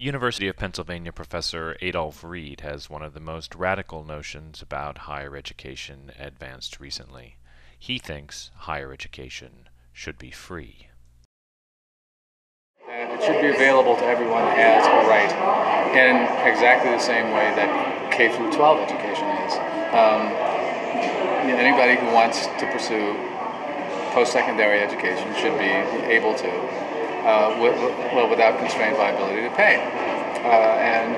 University of Pennsylvania professor Adolph Reed has one of the most radical notions about higher education advanced recently. He thinks higher education should be free. And it should be available to everyone as a right in exactly the same way that K through 12 education is. Anybody who wants to pursue post-secondary education should be able to, without constrained by ability to pay. And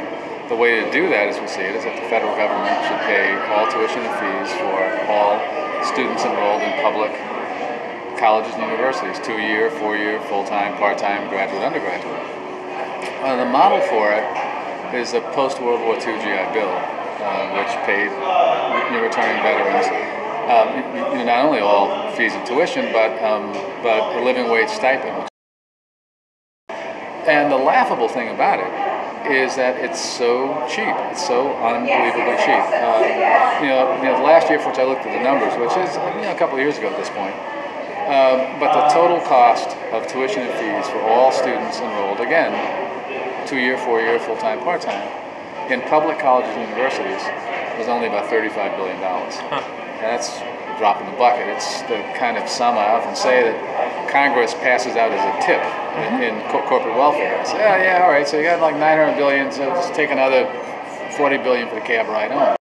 the way to do that, as we see it, is that the federal government should pay all tuition and fees for all students enrolled in public colleges and universities, 2-year, 4-year, full-time, part-time, graduate, undergraduate. The model for it is the post-World War II GI Bill, which paid returning veterans not only all fees and tuition, but a living wage stipend. And the laughable thing about it is that it's so cheap. It's so unbelievably cheap. The last year for which I looked at the numbers, which is a couple of years ago at this point, but the total cost of tuition and fees for all students enrolled, again, 2-year, 4-year, full-time, part-time, in public colleges and universities was only about $35 billion. And that's a drop in the bucket. It's the kind of sum I often say that Congress passes out as a tip in corporate welfare. So, yeah, all right, so you got like $900 billion, so just take another $40 billion for the cab ride home.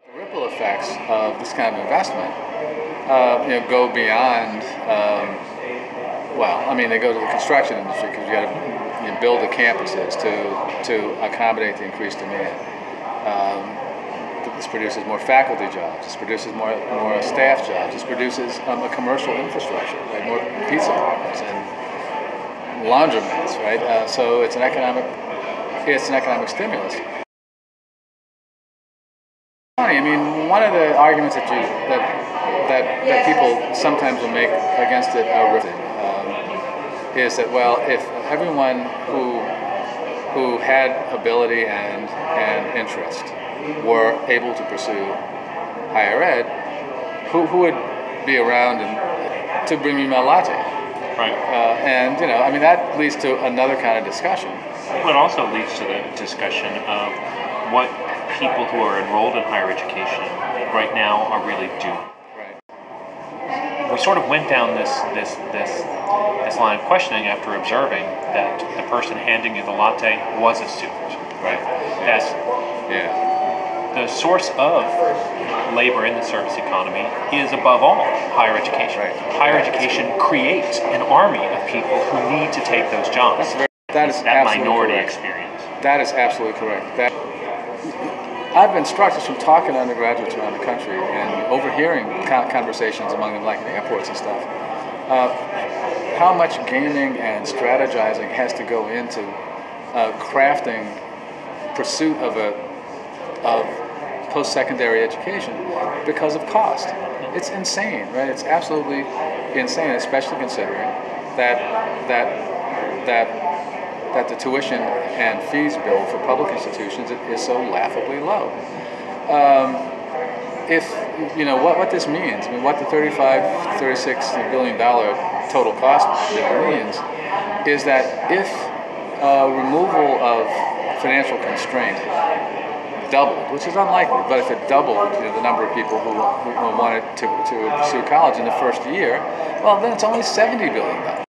The ripple effects of this kind of investment go beyond, they go to the construction industry, because you got to build the campuses to accommodate the increased demand. This produces more faculty jobs. This produces more staff jobs. This produces a commercial infrastructure, right? More pizza parlors and laundromats, right? So it's an economic stimulus. I mean, one of the arguments that people sometimes will make against it is that, well, if everyone who had ability and interest were able to pursue higher ed, who would be around to bring me my latte? Right. That leads to another kind of discussion. Well, it also leads to the discussion of what people who are enrolled in higher education right now are really doing. Right. We sort of went down this line of questioning after observing that the person handing you the latte was a student. Right. That's the source of labor in the service economy is, above all, higher education. Right. Higher education creates an army of people who need to take those jobs. That is that absolutely minority correct. experience. That is absolutely correct. I've been struck just from talking to undergraduates around the country and overhearing conversations among them, like in airports and stuff, how much gaming and strategizing has to go into crafting pursuit of post-secondary education because of cost. It's insane, right? It's absolutely insane, especially considering that the tuition and fees bill for public institutions is so laughably low. What this means, what the $36 billion total cost bill means, is that if removal of financial constraint doubled, which is unlikely, but if it doubled the number of people who wanted to pursue college in the first year, well, then it's only $70 billion.